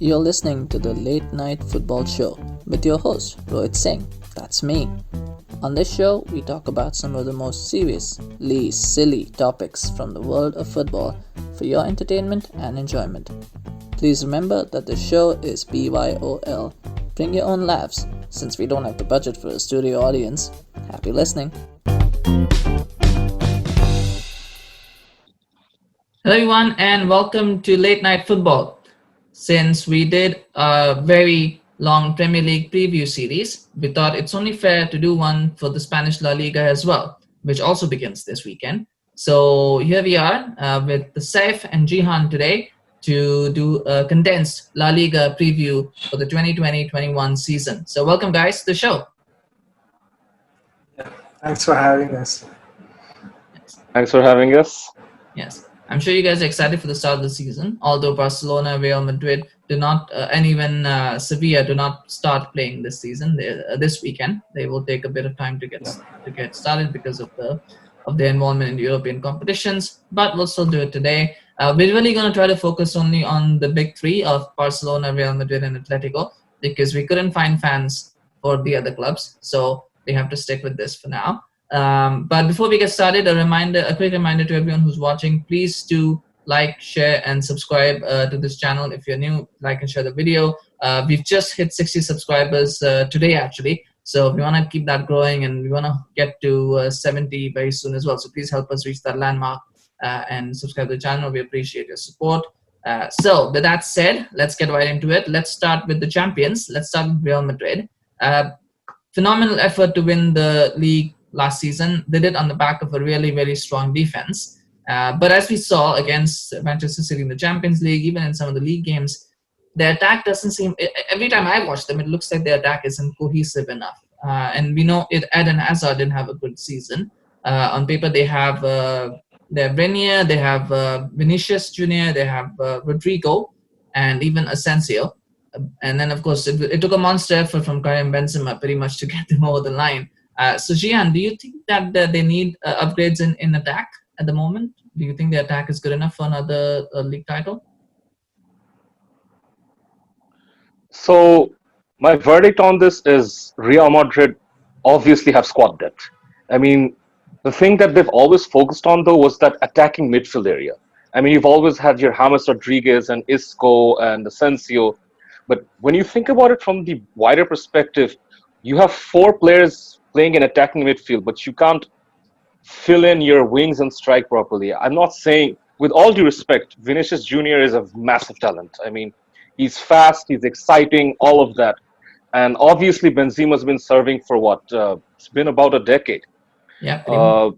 You're listening to the Late Night Football Show with your host, Rohit Singh. That's me. On this show, we talk about some of the most seriously silly topics from the world of football for your entertainment and enjoyment. Please remember that the show is BYOL. Bring your own laughs, since we don't have the budget for a studio audience. Happy listening. Hello everyone and welcome to Late Night Football. Since we did a very long Premier League preview series, we thought it's only fair to do one for the Spanish La Liga as well, which also begins this weekend. So here we are with the Saif and Jihan today to do a condensed La Liga preview for the 2020-21 season. So welcome guys to the show. Thanks for having us. Thanks for having us. Yes. I'm sure you guys are excited for the start of the season, although Barcelona, Real Madrid do not, and even Sevilla do not start playing this season. This weekend, they will take a bit of time to get started because of their involvement in the European competitions. But we'll still do it today. We're really going to try to focus only on the big three of Barcelona, Real Madrid, and Atletico because we couldn't find fans for the other clubs, so we have to stick with this for now. But before we get started, a quick reminder to everyone who's watching, please do like, share, and subscribe to this channel. If you're new, like and share the video. We've just hit 60 subscribers today, actually. So we want to keep that growing, and we want to get to 70 very soon as well. So please help us reach that landmark and subscribe to the channel. We appreciate your support. So with that said, let's get right into it. Let's start with the champions. Let's start with Real Madrid. Phenomenal effort to win the league last season. They did on the back of a really, very strong defense. But as we saw against Manchester City in the Champions League, even in some of the league games, their attack doesn't seem... Every time I watch them, it looks like their attack isn't cohesive enough. And we know Eden Hazard didn't have a good season. On paper, they have Renier, they have Vinicius Jr., they have Rodrigo, and even Asensio. And then, of course, it took a monster effort from Karim Benzema pretty much to get them over the line. So, Jihan, do you think that they need upgrades in attack at the moment? Do you think the attack is good enough for another league title? So, my verdict on this is Real Madrid obviously have squad depth. I mean, the thing that they've always focused on, though, was that attacking midfield area. I mean, you've always had your James Rodriguez and Isco and Asensio. But when you think about it from the wider perspective, you have four players playing in attacking midfield, but you can't fill in your wings and strike properly. I'm not saying, with all due respect, Vinicius Jr. is a massive talent. I mean, he's fast, he's exciting, all of that. And obviously, Benzema's been serving for what? It's been about a decade. Yeah.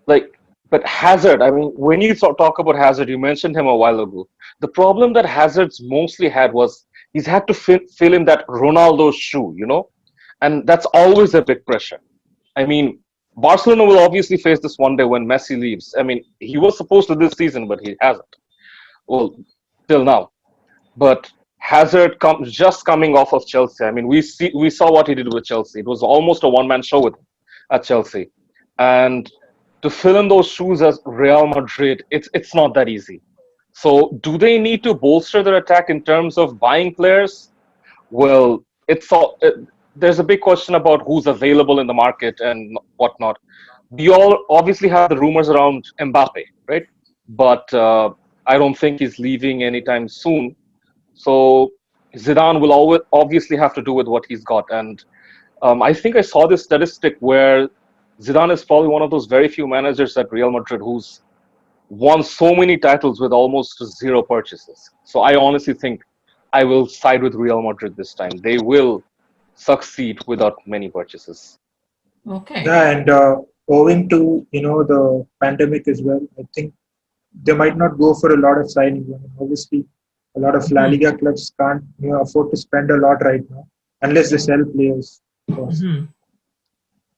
But Hazard, I mean, when you talk about Hazard, you mentioned him a while ago. The problem that Hazard's mostly had was he's had to fill in that Ronaldo shoe, you know? And that's always a big pressure. I mean, Barcelona will obviously face this one day when Messi leaves. I mean, he was supposed to this season, but he hasn't. Well, till now. But Hazard just coming off of Chelsea. I mean, we saw what he did with Chelsea. It was almost a one-man show with him at Chelsea. And to fill in those shoes as Real Madrid, it's not that easy. So do they need to bolster their attack in terms of buying players? Well, there's a big question about who's available in the market and whatnot. We all obviously have the rumors around Mbappe, right? But I don't think he's leaving anytime soon. So Zidane will obviously have to do with what he's got. And I think I saw this statistic where Zidane is probably one of those very few managers at Real Madrid who's won so many titles with almost zero purchases. So I honestly think I will side with Real Madrid this time. They will succeed without many purchases. Okay. Yeah, and owing to the pandemic as well, I think they might not go for a lot of signings. I mean, obviously, a lot of La Liga clubs can't afford to spend a lot right now unless they sell players. Mm-hmm.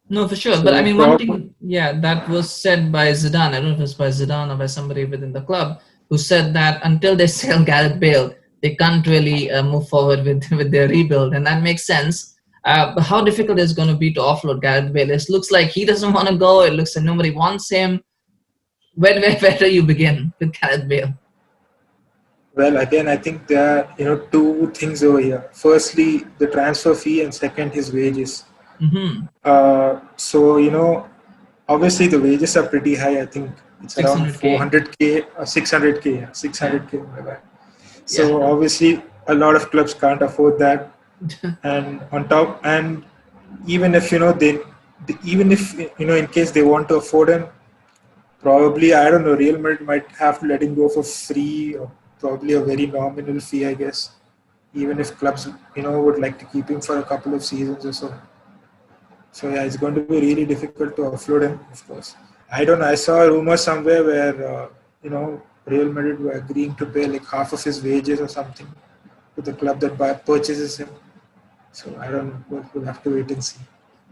No, for sure. But I mean, one thing, that was said by Zidane. I don't know if it's by Zidane or by somebody within the club who said that until they sell Gareth Bale, they can't really move forward with their rebuild, and that makes sense. But how difficult is it going to be to offload Gareth Bale? It looks like he doesn't want to go. It looks like nobody wants him. Where do you begin with Gareth Bale? Well, again, I think there are two things over here. Firstly, the transfer fee, and second, his wages. Mm-hmm. So obviously the wages are pretty high. I think it's around 600K. 400k or 600k, yeah, Yeah. 600k. My bad. Yeah. So obviously a lot of clubs can't afford that, and on top, and even if even if in case they want to afford him, probably I don't know. Real Madrid might have to let him go for free or probably a very nominal fee, I guess. Even if clubs would like to keep him for a couple of seasons or so. So yeah, it's going to be really difficult to offload him, of course. I don't know. I saw a rumor somewhere where Real Madrid were agreeing to pay like half of his wages or something to the club that purchases him. So I don't know. We'll have to wait and see.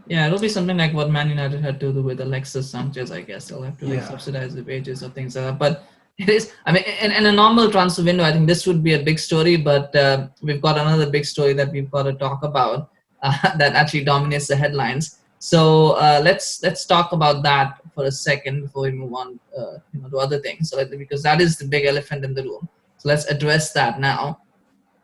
Yeah, it'll be something like what Man United had to do with Alexis Sanchez, I guess. They'll have to like Yeah. subsidize the wages or things like that. But it is, I mean, in a normal transfer window, I think this would be a big story. But we've got another big story that we've got to talk about that actually dominates the headlines. So let's talk about that for a second before we move on, to other things. So because that is the big elephant in the room. So let's address that now.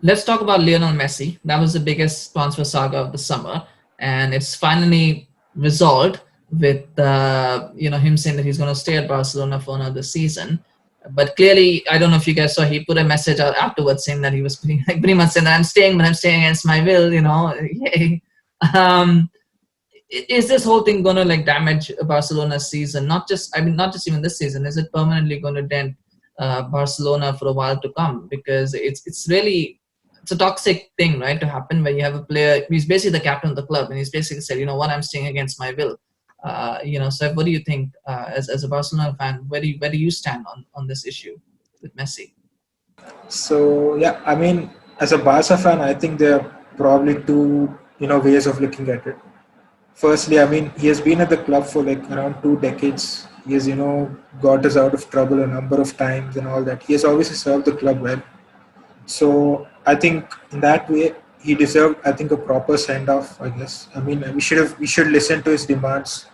Let's talk about Lionel Messi. That was the biggest transfer saga of the summer, and it's finally resolved with him saying that he's going to stay at Barcelona for another season. But clearly, I don't know if you guys saw, he put a message out afterwards saying that he was pretty much saying that I'm staying, but I'm staying against my will. Yay. Um, is this whole thing going to like damage Barcelona's season? Not just even this season. Is it permanently going to dent Barcelona for a while to come? Because it's a toxic thing, right, to happen where you have a player. He's basically the captain of the club, and he's basically said, I'm staying against my will. So what do you think as a Barcelona fan? Where do you stand on this issue with Messi? So yeah, I mean, as a Barca fan, I think there are probably two ways of looking at it. Firstly, I mean, he has been at the club for like around 2 decades. He has got us out of trouble a number of times and all that. He has obviously served the club well. So I think in that way he deserved, I think, a proper send off. I guess. I mean, we should listen to his demands,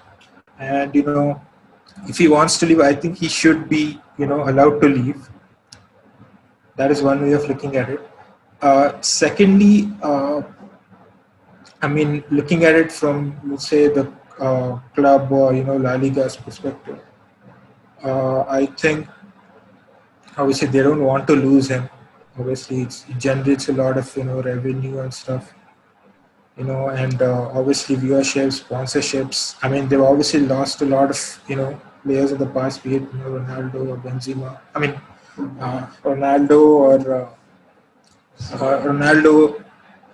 and if he wants to leave, I think he should be allowed to leave. That is one way of looking at it. Secondly, I mean, looking at it from, let's say, the club or La Liga's perspective, I think obviously they don't want to lose him. Obviously, it generates a lot of revenue and stuff. And obviously viewership, sponsorships. I mean, they've obviously lost a lot of players in the past, be it Ronaldo or Benzema. I mean, Ronaldo or Ronaldo,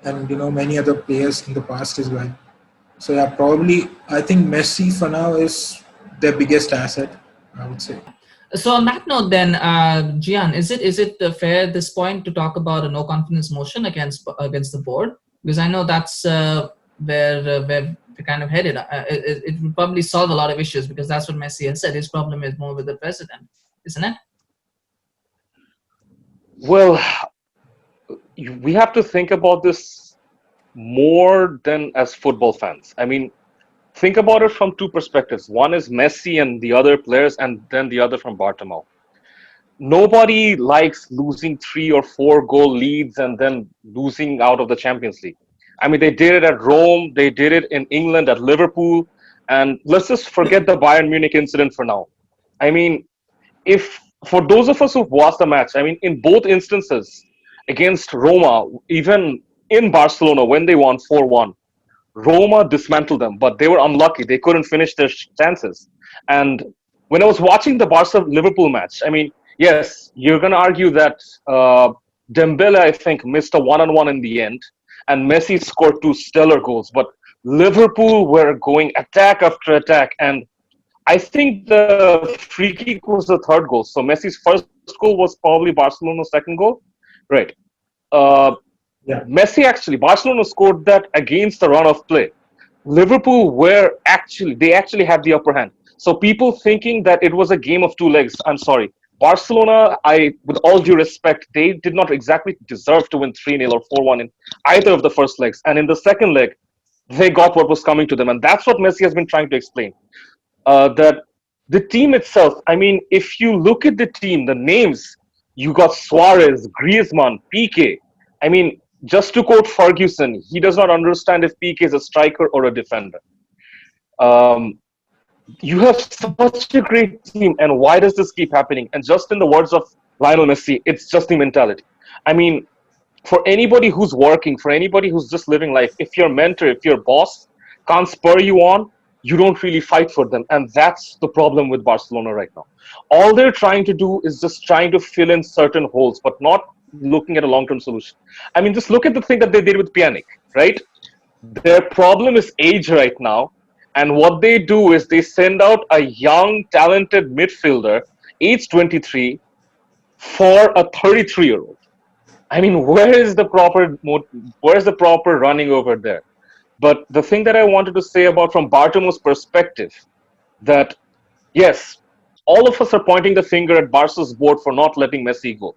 and many other players in the past as well. So yeah, probably I think Messi for now is their biggest asset, I would say. So on that note, then, Gian, is it fair at this point to talk about a no confidence motion against the board? Because I know that's where we're kind of headed. It would probably solve a lot of issues because that's what Messi has said. His problem is more with the president, isn't it? Well, we have to think about this more than as football fans. I mean, think about it from two perspectives. One is Messi and the other players, and then the other from Bartomeu. Nobody likes losing 3 or 4 goal leads and then losing out of the Champions League. I mean, they did it at Rome, they did it in England at Liverpool, and let's just forget the Bayern Munich incident for now. I mean, if for those of us who've watched the match, I mean, in both instances against Roma, even in Barcelona when they won 4-1, Roma dismantled them, but they were unlucky. They couldn't finish their chances. And when I was watching the Barca Liverpool match, I mean, yes, you're going to argue that Dembele, I think, missed a one-on-one in the end, and Messi scored 2 stellar goals. But Liverpool were going attack after attack, and I think the free kick was the third goal. So Messi's first goal was probably Barcelona's second goal, right? Uh, Yeah. Messi actually, Barcelona scored that against the run of play. Liverpool they actually had the upper hand. So people thinking that it was a game of two legs, I'm sorry. Barcelona, with all due respect, they did not exactly deserve to win 3-0 or 4-1 in either of the first legs. And in the second leg, they got what was coming to them. And that's what Messi has been trying to explain. That the team itself, I mean, if you look at the team, the names, You got Suarez, Griezmann, PK. I mean, just to quote Ferguson, he does not understand if PK is a striker or a defender. Um, you have such a great team, and why does this keep happening? And just in the words of Lionel Messi, it's just the mentality. I mean, for anybody who's working, for anybody who's just living life, if your mentor, if your boss can't spur you on, you don't really fight for them. And that's the problem with Barcelona right now. All they're trying to do is just trying to fill in certain holes, but not looking at a long term solution. I mean, just look at the thing that they did with Pjanic, right? Their problem is age right now. And what they do is they send out a young, talented midfielder, age 23, for a 33-year-old. I mean, where is the proper running over there? But the thing that I wanted to say about from Bartomeu's perspective, that yes, all of us are pointing the finger at Barca's board for not letting Messi go.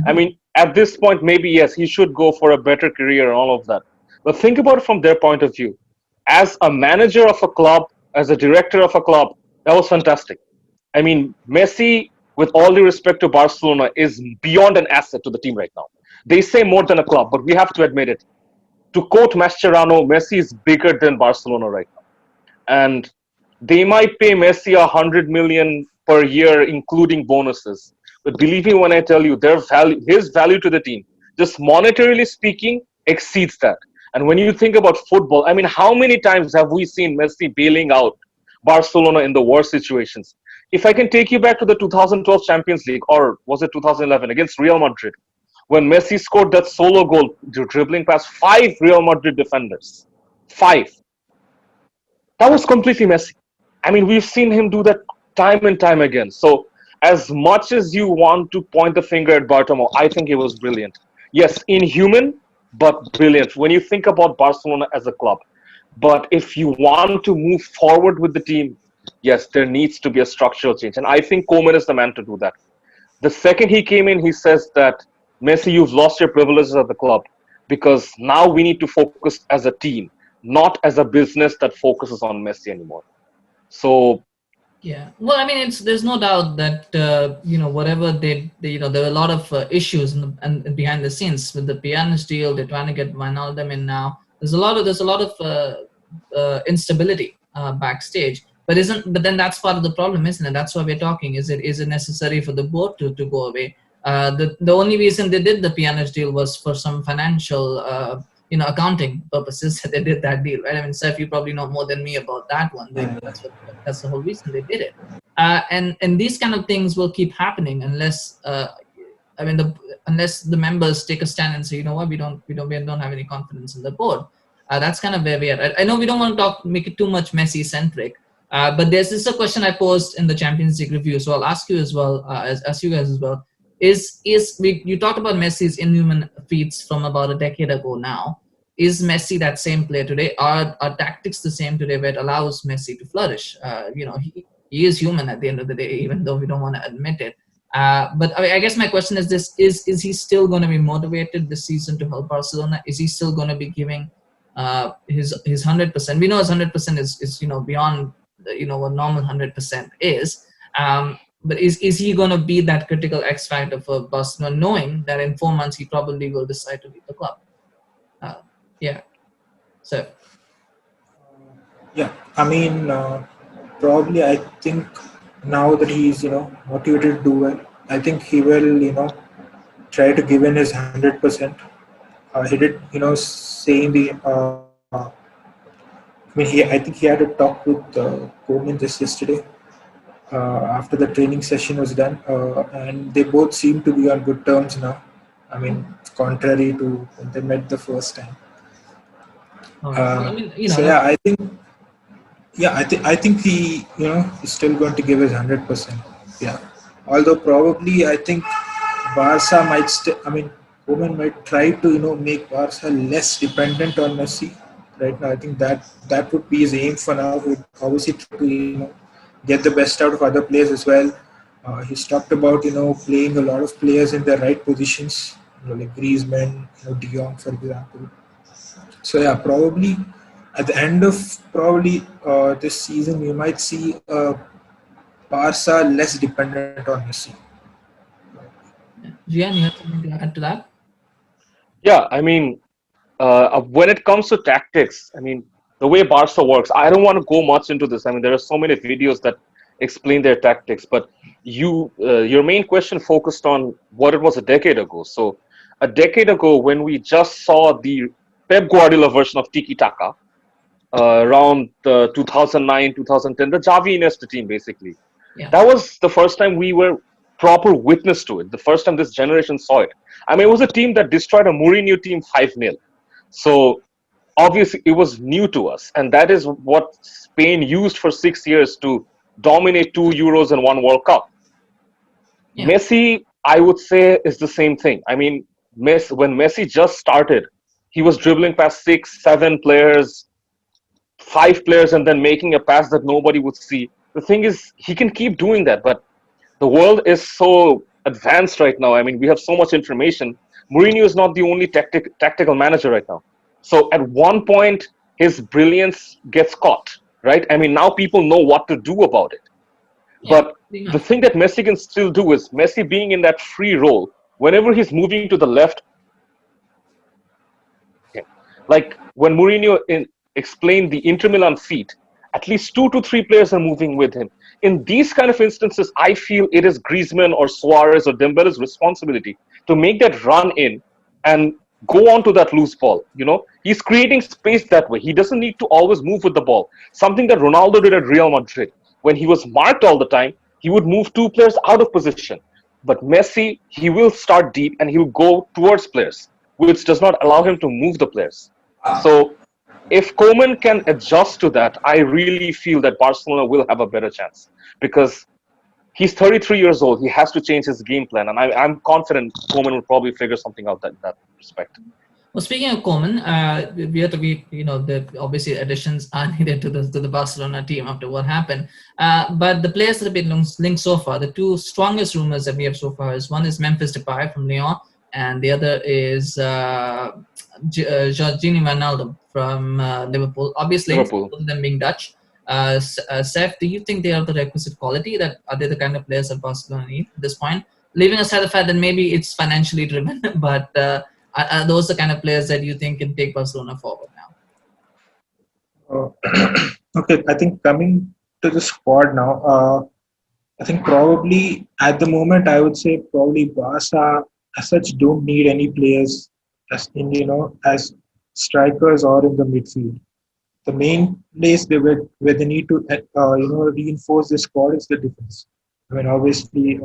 I mean, at this point, maybe yes, he should go for a better career and all of that. But think about it from their point of view. As a manager of a club, as a director of a club, that was fantastic. I mean, Messi, with all due respect to Barcelona, is beyond an asset to the team right now. They say more than a club, but we have to admit it. To quote Mascherano, Messi is bigger than Barcelona right now. And they might pay Messi 100 million per year, including bonuses. But believe me when I tell you, his value to the team, just monetarily speaking, exceeds that. And when you think about football, I mean, how many times have we seen Messi bailing out Barcelona in the worst situations? If I can take you back to the 2012 Champions League, or was it 2011 against Real Madrid, when Messi scored that solo goal, dribbling past 5 Real Madrid defenders. 5. That was completely Messi. I mean, we've seen him do that time and time again. So, as much as you want to point the finger at Bartomeu, I think he was brilliant. Yes, inhuman, but brilliant when you think about Barcelona as a club. But if you want to move forward with the team, yes, there needs to be a structural change. And I think Koeman is the man to do that. The second he came in, he says that, Messi, you've lost your privileges at the club because now we need to focus as a team, not as a business that focuses on Messi anymore. So, Yeah, well, I mean, there's no doubt that whatever there were a lot of issues and behind the scenes with the pianist deal. They're trying to get Wijnaldum in now. There's a lot of instability backstage. But then that's part of the problem, isn't it? That's why we're talking. Is it necessary for the board to go away? The only reason they did the pianist deal was for some financial accounting purposes. They did that deal, right? I mean, Seth, you probably know more than me about that one. That's the whole reason they did it. And these kind of things will keep happening unless unless the members take a stand and say, you know what, we don't have any confidence in the board. That's kind of where we are. I know we don't want to make it too much Messi centric, but this is a question I posed in the Champions League review, so I'll ask you as well, as you guys as well. You talked about Messi's inhuman feats from about a decade ago now. Is Messi that same player today? Are tactics the same today where it allows Messi to flourish? He is human at the end of the day, even though we don't want to admit it. But I guess my question is this: is he still going to be motivated this season to help Barcelona? Is he still going to be giving his 100%? We know his 100% is beyond what normal 100% is. But is he going to be that critical X factor for Barcelona, knowing that in 4 months he probably will decide to leave the club? Yeah. So. Yeah, I mean, probably I think now that he's motivated to do well, I think he will try to give in his 100%. He did saying the I think he had a talk with Koeman just yesterday after the training session was done, and they both seem to be on good terms now. I mean, contrary to when they met the first time. So yeah, I think he is still going to give his 100%. Yeah, although probably I think Barca might Koeman might try to make Barca less dependent on Messi right now. I think that would be his aim for now. He would obviously try to get the best out of other players as well. He's talked about playing a lot of players in their right positions, like Griezmann, De Jong, for example. So yeah, probably at the end of this season, we might see Barca less dependent on Messi. Gian, you have something to add to that? Yeah, I mean, when it comes to tactics, I mean, the way Barca works, I don't want to go much into this. I mean, there are so many videos that explain their tactics, but your main question focused on what it was a decade ago. So, a decade ago, when we just saw the Pep Guardiola version of Tiki Taka, around 2009, 2010, the Xavi Iniesta team, basically. Yeah. That was the first time we were proper witness to it. The first time this generation saw it. I mean, it was a team that destroyed a Mourinho team 5-0. So obviously, it was new to us, and that is what Spain used for 6 years to dominate 2 Euros and one World Cup. Yeah. Messi, I would say, is the same thing. I mean, when Messi just started, he was dribbling past 6, 7 players, 5 players, and then making a pass that nobody would see. The thing is, he can keep doing that, but the world is so advanced right now. I mean, we have so much information. Mourinho is not the only tactical manager right now. So at one point, his brilliance gets caught, right? I mean, now people know what to do about it. Yeah. But the thing that Messi can still do is Messi being in that free role, whenever he's moving to the left, like when Mourinho explained the Inter Milan feat, at least 2 to 3 players are moving with him. In these kind of instances, I feel it is Griezmann or Suarez or Dembele's responsibility to make that run in and go on to that loose ball. You know, he's creating space that way. He doesn't need to always move with the ball. Something that Ronaldo did at Real Madrid. When he was marked all the time, he would move 2 players out of position. But Messi, he will start deep and he'll go towards players, which does not allow him to move the players. So if Koeman can adjust to that, I really feel that Barcelona will have a better chance because he's 33 years old. He has to change his game plan, and I'm confident Koeman will probably figure something out in that respect. Well, speaking of Koeman, we have to be, the obviously additions are needed to the Barcelona team after what happened. But the players that have been linked so far, the two strongest rumors that we have so far is one is Memphis Depay from Lyon, and the other is Jorginho Wijnaldum from Liverpool. Obviously, both of them being Dutch. Seth, do you think they have the requisite quality? That are they the kind of players that Barcelona need at this point? Leaving aside the fact that maybe it's financially driven, but are those the kind of players that you think can take Barcelona forward now? Okay, I think coming to the squad now, I think probably at the moment I would say probably Barca as such don't need any players as strikers or in the midfield. The main place where they need to reinforce the squad is the defense. I mean, obviously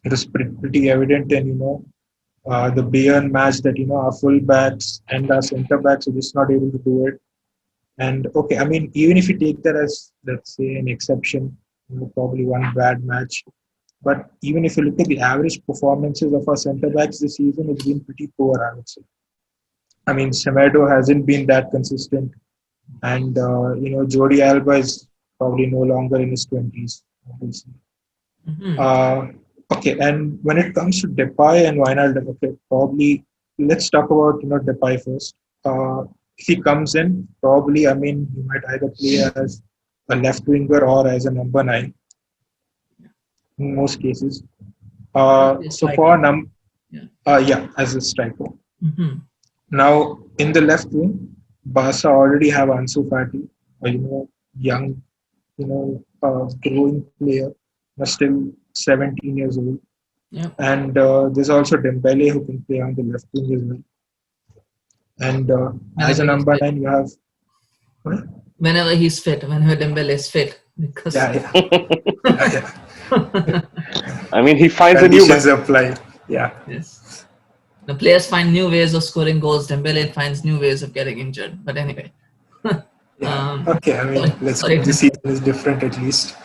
it is pretty evident, and the Bayern match that our fullbacks and our centre backs are just not able to do it. And okay, I mean, even if you take that as, let's say, an exception, probably one bad match, but even if you look at the average performances of our centre backs this season, it's been pretty poor, I would say. I mean, Semedo hasn't been that consistent, and Jordi Alba is probably no longer in his 20s. Obviously. Mm-hmm. Okay, and when it comes to Depay and Wijnaldum, okay, probably let's talk about Depay first. If he comes in, probably, I mean, he might either play as a left winger or as a number 9 in most cases. So for as a striker. Mm-hmm. Now in the left wing, Barca already have Ansu Fati, young, growing player, but still 17 years old. Yep. And there's also Dembele who can play on the left wing as well. And as a number 9, you have. Whenever he's fit, whenever Dembele is fit, because yeah. I mean, he finds a new. Apply. Yeah. Yes. The players find new ways of scoring goals. Dembele finds new ways of getting injured. But anyway. Okay, I mean, let's hope this season is different at least.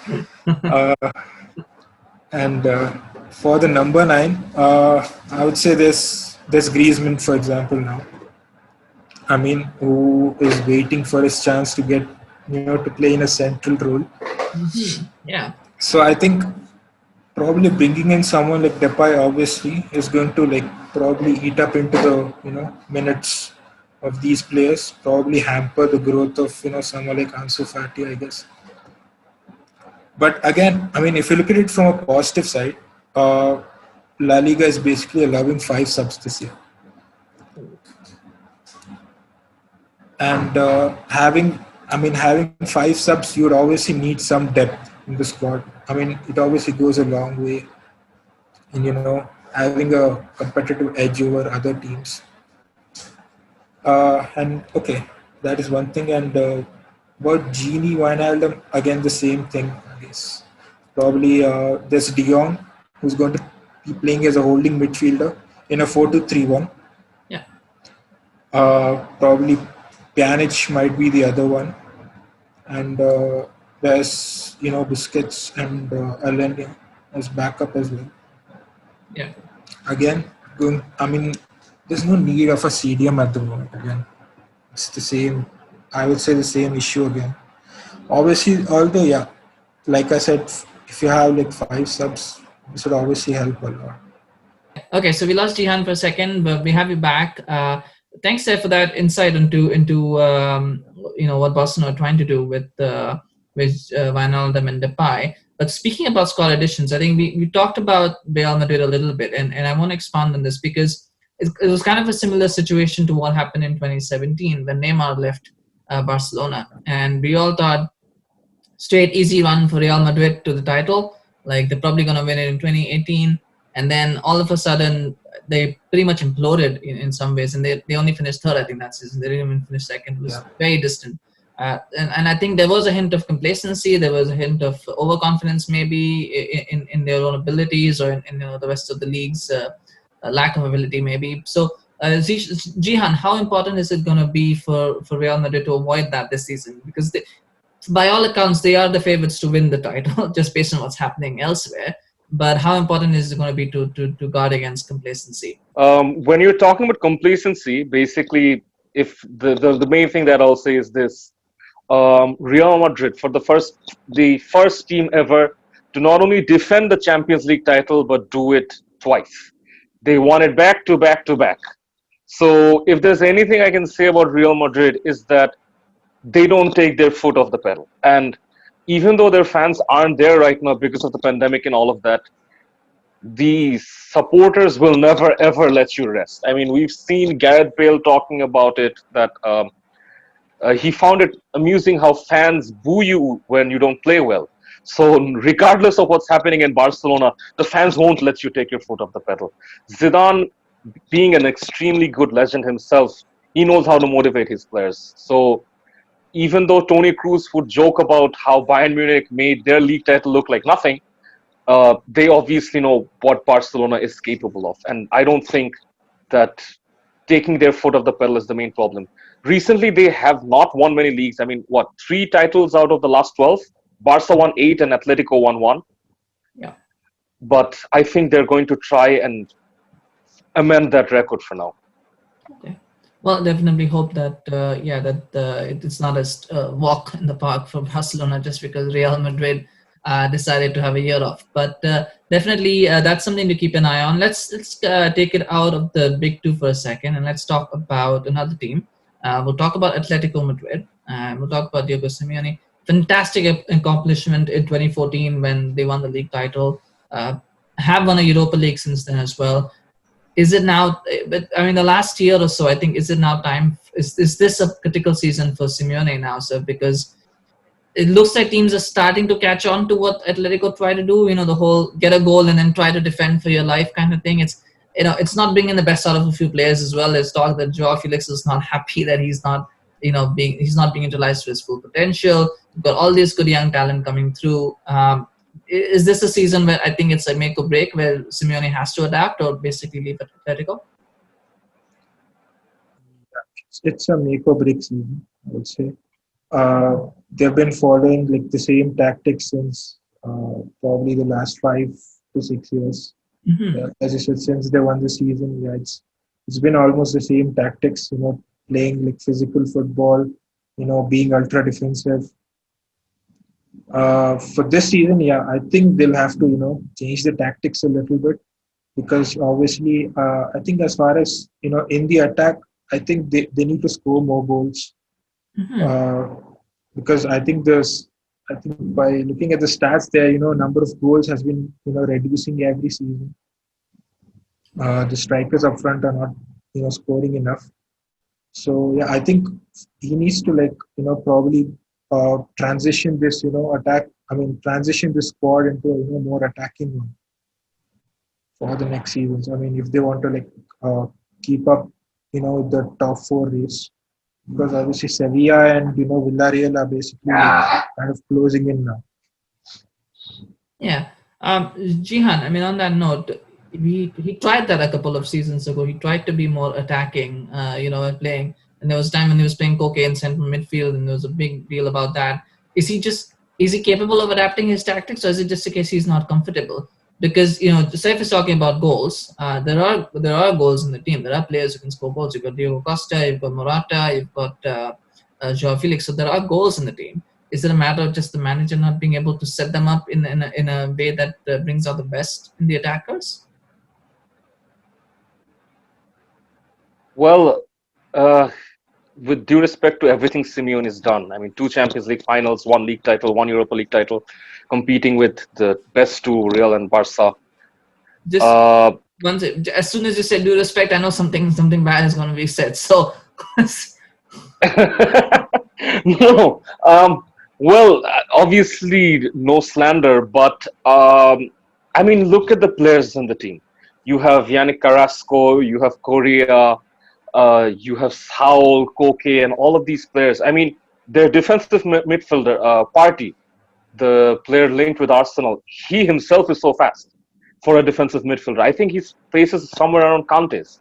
And for the number 9, I would say there's Griezmann, for example, now. I mean, who is waiting for his chance to get, to play in a central role. Mm-hmm. Yeah. So I think probably bringing in someone like Depay obviously is going to probably eat up into the minutes of these players, probably hamper the growth of someone like Ansu Fati, I guess. But again, I mean, if you look at it from a positive side, La Liga is basically allowing 5 subs this year, and having 5 subs, you would obviously need some depth in the squad. I mean, it obviously goes a long way in having a competitive edge over other teams. And okay, that is one thing. And about Genie Wijnaldum, again the same thing, I guess. Probably there's De Jong, who's going to be playing as a holding midfielder in a 4-2-3-1. Yeah. Probably Pjanic might be the other one, and there's Busquets and Alenia as backup as well. Yeah. Again, there's no need of a CDM at the moment. Again, it's the same. I would say the same issue again. Obviously, although yeah, like I said, if you have like 5 subs, this would obviously help a lot. Okay, so we lost Jihan for a second, but we have you back. Thanks, Sir, for that insight into what Barcelona are trying to do with Wijnaldum and Depay. But speaking about squad additions, I think we talked about Real Madrid a little bit, and I want to expand on this because it was kind of a similar situation to what happened in 2017 when Neymar left Barcelona, and we all thought straight easy run for Real Madrid to the title. Like they're probably going to win it in 2018, and then all of a sudden they pretty much imploded in some ways, and they only finished third, I think, that season. They didn't even finish second. It was very distant. And I think there was a hint of complacency. There was a hint of overconfidence, maybe in their own abilities, or in the rest of the league's lack of ability, maybe. So, Jihan, how important is it going to be for Real Madrid to avoid that this season? Because by all accounts, they are the favorites to win the title, just based on what's happening elsewhere. But how important is it going to be to guard against complacency? When you're talking about complacency, basically, if the main thing that I'll say is this: Real Madrid, the first team ever to not only defend the Champions League title but do it twice. They won it back to back to back. So, if there's anything I can say about Real Madrid is that they don't take their foot off the pedal. And even though their fans aren't there right now because of the pandemic and all of that, the supporters will never ever let you rest. I mean, we've seen Gareth Bale talking about it, that he found it amusing how fans boo you when you don't play well. So, regardless of what's happening in Barcelona, the fans won't let you take your foot off the pedal. Zidane, being an extremely good legend himself, he knows how to motivate his players. So, even though Toni Kroos would joke about how Bayern Munich made their league title look like nothing, they obviously know what Barcelona is capable of. And I don't think that taking their foot off the pedal is the main problem. Recently, they have not won many leagues. I mean, 3 titles out of the last 12? Barca won 8 and Atletico won 1. Yeah. But I think they're going to try and amend that record for now. Okay. Well, definitely hope that it's not a walk in the park for Barcelona just because Real Madrid decided to have a year off. But definitely that's something to keep an eye on. Let's take it out of the big two for a second and let's talk about another team. We'll talk about Atletico Madrid and we'll talk about Diego Simeone. Fantastic accomplishment in 2014 when they won the league title. Have won a Europa League since then as well. Is it now? But I mean, the last year or so, I think, is it now time? Is this a critical season for Simeone now, sir? Because it looks like teams are starting to catch on to what Atletico try to do. The whole get a goal and then try to defend for your life kind of thing. It's not bringing the best out of a few players as well. There's talk that Joao Felix is not happy that he's not being utilized to his full potential. You've got all this good young talent coming through. Is this a season where I think it's a make or break where Simeone has to adapt or basically leave Atletico? It's a make or break season, I would say. They've been following like the same tactics since probably the last 5 to 6 years. Mm-hmm. As you said, since they won the season, it's been almost the same tactics. Playing like physical football, being ultra defensive. For this season, I think they'll have to change the tactics a little bit because obviously, I think as far as in the attack, I think they need to score more goals. Mm-hmm. Because I think by looking at the stats there, number of goals has been reducing every season. The strikers up front are not, scoring enough. So yeah, I think he needs to probably transition this attack. I mean, transition this squad into a more attacking one for the next seasons. I mean, if they want to keep up, the top four race, because obviously Sevilla and Villarreal are basically kind of closing in now. Yeah. Jihan, I mean, on that note, he tried that a couple of seasons ago. He tried to be more attacking, when playing. And there was a time when he was playing Koke in central midfield, and there was a big deal about that. Is he capable of adapting his tactics, or is it just a case he's not comfortable? Because Saif is talking about goals. There are goals in the team. There are players who can score goals. You've got Diego Costa, you've got Morata, you've got Joao Felix. So there are goals in the team. Is it a matter of just the manager not being able to set them up in a way that brings out the best in the attackers? Well, with due respect to everything Simeone has done, I mean, 2 Champions League finals, 1 league title, 1 Europa League title, competing with the best 2, Real and Barca. Just Uh, once, as soon as you say due respect, I know something bad is going to be said. So, no, well, obviously no slander, but I mean, look at the players in the team. You have Yannick Carrasco, you have Correa, you have Saul, Koke, and all of these players. I mean, their defensive midfielder, Partey, the player linked with Arsenal, he himself is so fast for a defensive midfielder. I think his pace is somewhere around Kante's.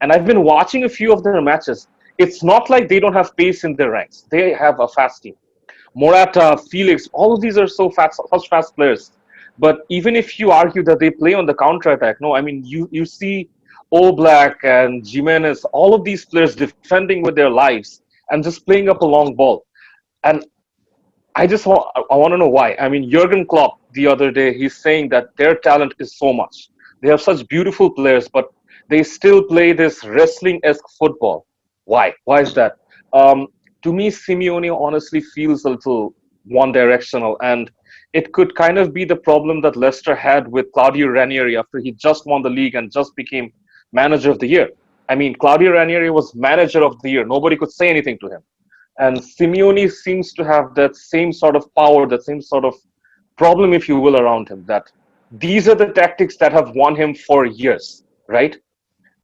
And I've been watching a few of their matches. It's not like they don't have pace in their ranks. They have a fast team. Morata, Felix, all of these are so fast, such fast players. But even if you argue that they play on the counter attack, no, I mean you see Oblak and Jimenez, all of these players defending with their lives and just playing up a long ball. And I want to know why. I mean, Jurgen Klopp the other day, he's saying that their talent is so much. They have such beautiful players, but they still play this wrestling-esque football. Why? Why is that? Um, to me, Simeone honestly feels a little one-directional, and it could kind of be the problem that Leicester had with Claudio Ranieri after he just won the league and just became manager of the year. I mean, Claudio Ranieri was manager of the year. Nobody could say anything to him. And Simeone seems to have that same sort of power, that same sort of problem, if you will, around him. That these are the tactics that have won him for years, right?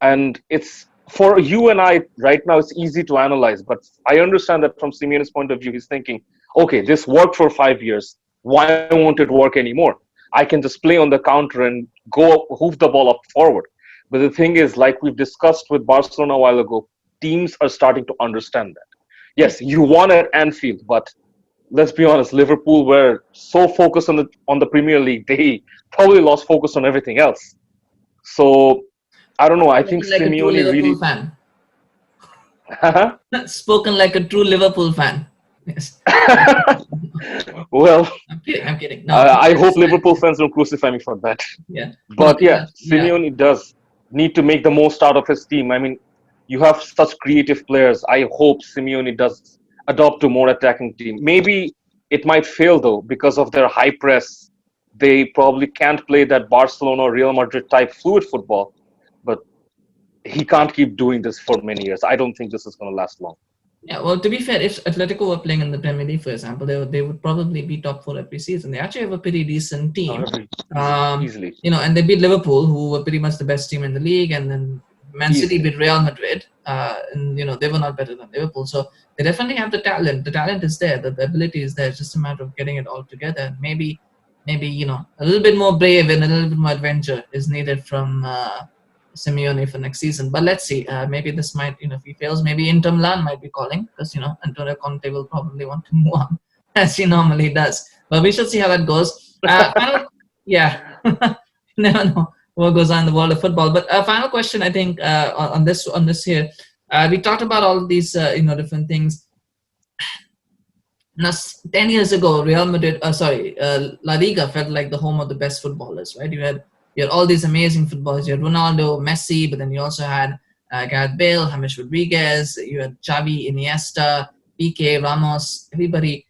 And it's for you and I right now, it's easy to analyze, but I understand that from Simeone's point of view, he's thinking, okay, this worked for 5 years. Why won't it work anymore? I can just play on the counter and go hoof the ball up forward. But the thing is, like we've discussed with Barcelona a while ago, teams are starting to understand that. Yes, you won at Anfield, but let's be honest, Liverpool were so focused on the Premier League, they probably lost focus on everything else. So I don't know. I think spoken like a true Simeone Liverpool really. fan. Spoken like a true Liverpool fan. Yes. Well, I'm kidding. I'm kidding. No, I hope Liverpool fans don't crucify me for that. Yeah. No, But yeah, yeah. Simeone does need to make the most out of his team. I mean, you have such creative players. I hope Simeone does adopt to more attacking team. Maybe it might fail though because of their high press. They probably can't play that Barcelona or Real Madrid type fluid football. But he can't keep doing this for many years. I don't think this is going to last long. Yeah, well, to be fair, if Atletico were playing in the Premier League, for example, they would probably be top four every season. They actually have a pretty decent team. Easily. And they beat Liverpool, who were pretty much the best team in the league, and then Man City beat Real Madrid, and they were not better than Liverpool. So they definitely have the talent. The talent is there. The ability is there. It's just a matter of getting it all together. Maybe a little bit more brave and a little bit more adventure is needed from Simeone for next season. But let's see. Maybe this might, if he fails, maybe Inter Milan might be calling because Antonio Conte will probably want to move on as he normally does. But we shall see how that goes. Yeah, never know what goes on in the world of football. But final question, I think, on this here, we talked about all of these, different things. Now, 10 years ago, Real Madrid, La Liga felt like the home of the best footballers, right? You had all these amazing footballers. You had Ronaldo, Messi, but then you also had Gareth Bale, James Rodriguez. You had Xavi, Iniesta, Piqué, Ramos, everybody.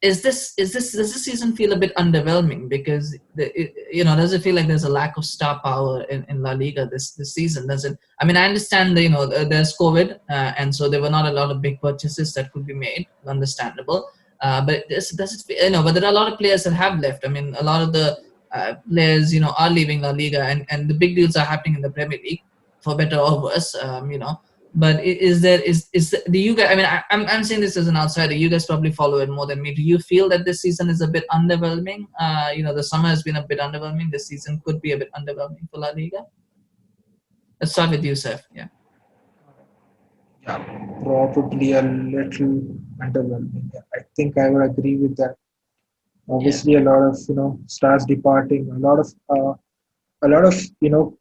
does this season feel a bit underwhelming because does it feel like there's a lack of star power in La Liga this season? Does it? I mean, I understand that there's COVID, and so there were not a lot of big purchases that could be made. Understandable, but does it? But there are a lot of players that have left. I mean, a lot of the players are leaving La Liga, and the big deals are happening in the Premier League, for better or worse. But do you guys? I mean, I'm saying this as an outsider. You guys probably follow it more than me. Do you feel that this season is a bit underwhelming? The summer has been a bit underwhelming. This season could be a bit underwhelming for La Liga. Let's start with you, Seth. Yeah. Yeah, probably a little underwhelming. Yeah, I think I would agree with that. Obviously, a lot of stars departing. A lot of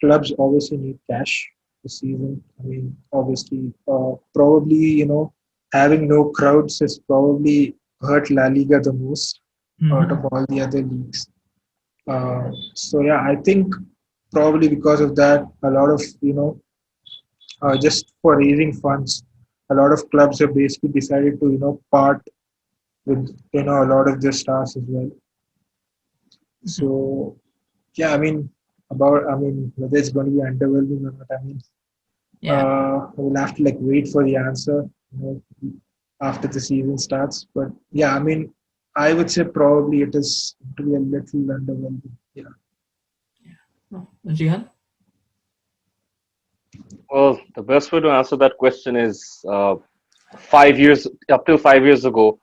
clubs obviously need cash this season. I mean, obviously, probably having no crowds has probably hurt La Liga the most out of all the other leagues. So yeah, I think probably because of that, a lot of just for raising funds, a lot of clubs have basically decided to part with a lot of their stars as well. So yeah, I mean whether it's going to be underwhelming or not, I mean we'll have to wait for the answer after the season starts. But yeah, I mean I would say probably it is to be a little underwhelming. Yeah. Jihan? Well, the best way to answer that question is 5 years, up till 5 years ago,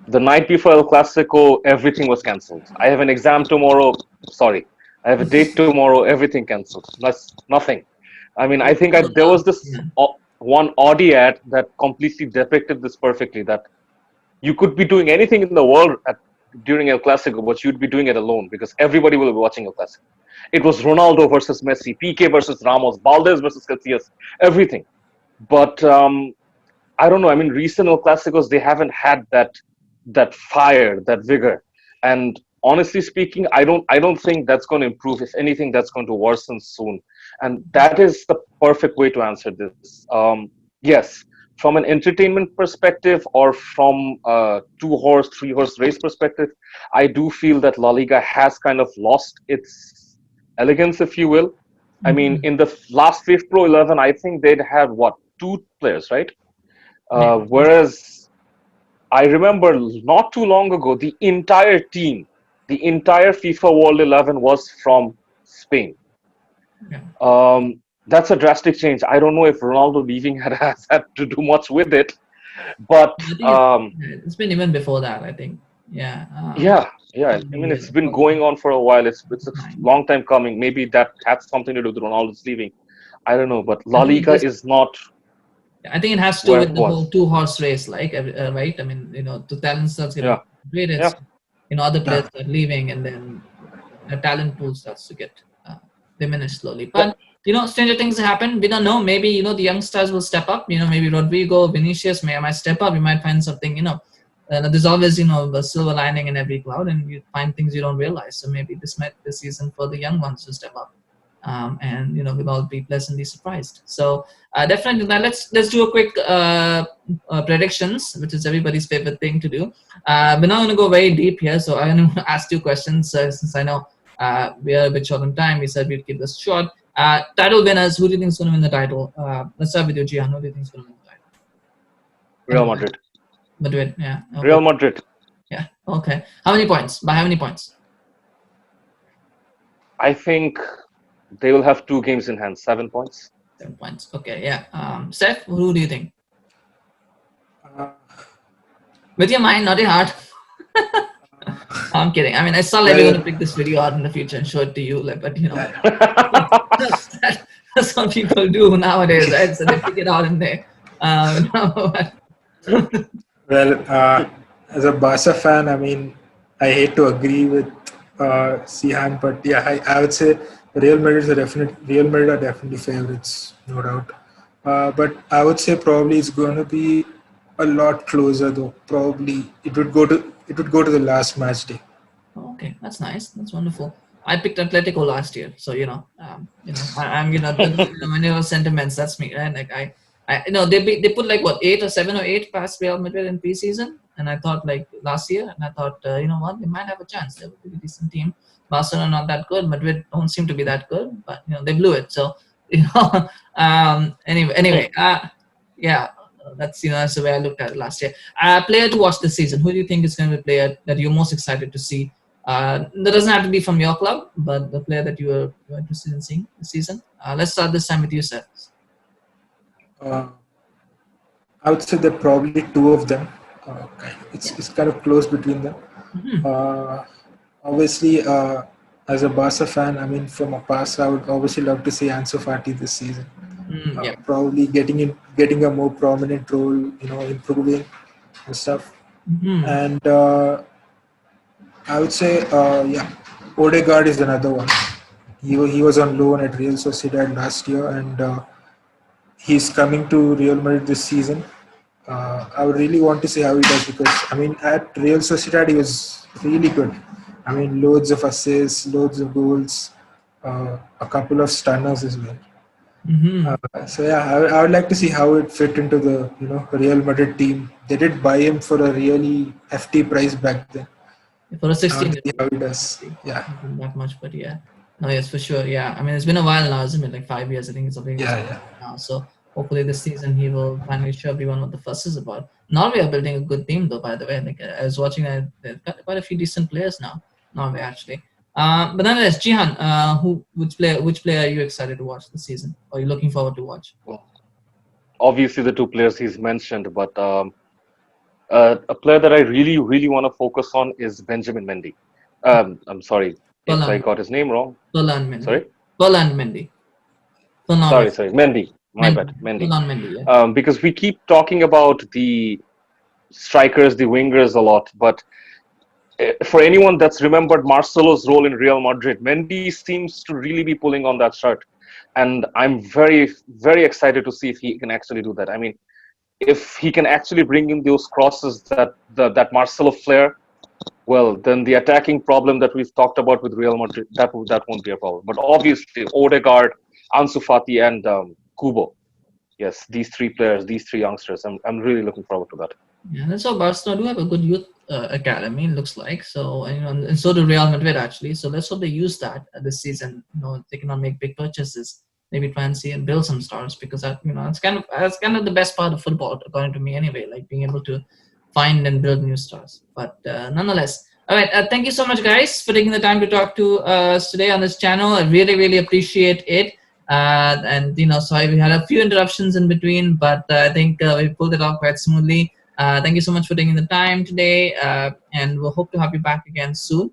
the night before El Clasico, everything was cancelled. I have an exam tomorrow. Sorry, I have a date tomorrow. Everything cancelled. That's nothing. I mean, I think there was this one Audi ad that completely depicted this perfectly. That you could be doing anything in the world during El Clasico, but you'd be doing it alone because everybody will be watching El Clasico. It was Ronaldo versus Messi, PK versus Ramos, Valdez versus Casillas, everything. But I don't know. I mean, recent El Clasicos, they haven't had that fire, that vigor. And honestly speaking, I don't think that's going to improve. If anything, that's going to worsen soon. And that is the perfect way to answer this. Yes, from an entertainment perspective or from a 2-horse, 3-horse race perspective, I do feel that La Liga has kind of lost its elegance, if you will. I mean, in the last FIFPro 11, I think they'd had, 2 players, right? Whereas I remember not too long ago, the entire team, the entire FIFA World 11 was from Spain. That's a drastic change. I don't know if Ronaldo leaving has had to do much with it, but it's been even before that, I think. Yeah. Yeah. I mean, it's been going on for a while. It's a long time coming. Maybe that has something to do with Ronaldo's leaving. I don't know, but La Liga is not. I think it has to do with the whole 2-horse race, right? I mean, the talent starts getting upgraded. Other players are leaving, and then the talent pool starts to get diminished slowly. But stranger things happen. We don't know. Maybe the young stars will step up. Maybe Rodrigo, Vinicius might step up. We might find something. There's always a silver lining in every cloud, and you find things you don't realize. So maybe this might be the season for the young ones to step up. And we'll all be pleasantly surprised. So definitely, now let's do a quick predictions, which is everybody's favorite thing to do. We're not going to go very deep here, so I'm going to ask 2 questions since I know we are a bit short on time. We said we'd keep this short. Title winners. Who do you think is going to win the title? Let's start with you, Jihan. Who do you think is going to win the title? Real Madrid. Madrid, yeah. Okay. Real Madrid. Yeah. Okay. How many points? By how many points? I think they will have 2 games in hand. 7 points. 7 points. Okay. Yeah. Seth, who do you think? With your mind, not your heart. I'm kidding. I mean, I saw like we're going to pick this video out in the future and show it to you. But that's what people do nowadays, right? So they pick it out and they. Well, as a Barca fan, I mean, I hate to agree with Sihan, but yeah, I would say Real Madrid are definitely favorites, no doubt. But I would say probably it's going to be a lot closer, though. Probably it would go to the last match day. Okay, that's nice. That's wonderful. I picked Atletico last year, so I'm the sentiments. That's me, right? Like I they put like 8 or 7 or 8 past Real Madrid in preseason. and I thought like last year, and I thought, you know what, they might have a chance. They're a pretty decent team. Barcelona not that good. Madrid don't seem to be that good, but you know they blew it. So you know, anyway, yeah, that's the way I looked at it last year. Player to watch this season. Who do you think is going to be the player that you're most excited to see? That doesn't have to be from your club, but the player that you're interested in seeing this season. Let's start this time with you, Seth. Uh, I would say there are probably two of them. It's kind of close between them. Obviously, as a Barca fan, I mean, from a past, I would obviously love to see Ansu Fati this season. Probably getting a more prominent role, you know, improving and stuff. And I would say, Odegaard is another one. He was on loan at Real Sociedad last year, and he's coming to Real Madrid this season. I would really want to see how he does because, I mean, at Real Sociedad, he was really good. I mean, loads of assists, loads of goals, a couple of stunners as well. I would like to see how it fit into the Real Madrid team. They did buy him for a really hefty price back then. For a 16 see how he does. Yeah. Not that much, but yeah. No, yes, for sure. Yeah. I mean, it's been a while now, isn't it? Like 5 years, I think it's something. Now. So hopefully this season he will finally show everyone what the fuss is about. Norway are building a good team, though, by the way. Like I was watching, they've got quite a few decent players now. Norway, actually. But nonetheless, Jihan, which player are you excited to watch this season? Or are you looking forward to watch? Well, obviously the two players he's mentioned, but a player that I really, really want to focus on is Benjamin Mendy. I'm sorry if I got his name wrong. Mendy. Sorry? Mendy. Sorry. Mendy. My bad. Mendy. Mendy, yeah. Because we keep talking about the strikers, the wingers a lot, but for anyone that's remembered Marcelo's role in Real Madrid, Mendy seems to really be pulling on that shirt. And I'm very, very excited to see if he can actually do that. I mean, if he can actually bring in those crosses that Marcelo flair, well, then the attacking problem that we've talked about with Real Madrid, that won't be a problem. But obviously, Odegaard, Ansu Fati, and Kubo. Yes, these three players, these three youngsters. I'm really looking forward to that. Yeah, that's how Barcelona do have a good youth academy, it looks like. So, and so do Real Madrid, actually. So let's hope they use that this season. They cannot make big purchases. Maybe try and see and build some stars because that's kind of the best part of football, according to me, anyway. Like being able to find and build new stars. But nonetheless, all right. Thank you so much, guys, for taking the time to talk to us today on this channel. I really, really appreciate it. And sorry we had a few interruptions in between, but I think we pulled it off quite smoothly. Thank you so much for taking the time today, and we'll hope to have you back again soon.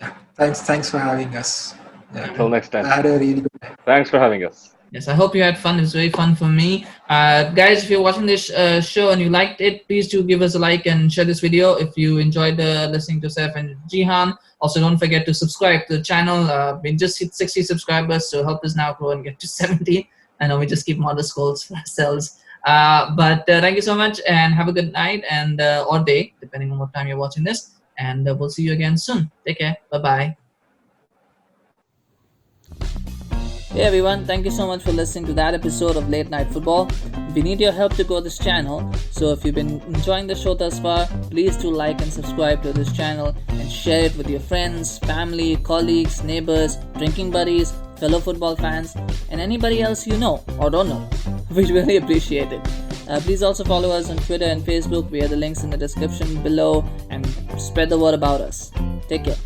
Yeah, thanks for having us. Yeah. Until next time. I had a really good time. Thanks for having us. Yes, I hope you had fun. It was very fun for me. Guys, if you're watching this show and you liked it, please do give us a like and share this video if you enjoyed listening to Seth and Jihan. Also, don't forget to subscribe to the channel. We just hit 60 subscribers, so help us now grow and get to 70. I know we just keep modest goals for ourselves. But thank you so much and have a good night and or day, depending on what time you're watching this. And we'll see you again soon. Take care. Bye-bye. Hey everyone, thank you so much for listening to that episode of Late Night Football. We need your help to grow this channel, so if you've been enjoying the show thus far, please do like and subscribe to this channel and share it with your friends, family, colleagues, neighbors, drinking buddies, fellow football fans, and anybody else you know or don't know. We'd really appreciate it. Please also follow us on Twitter and Facebook via the links in the description below and spread the word about us. Take care.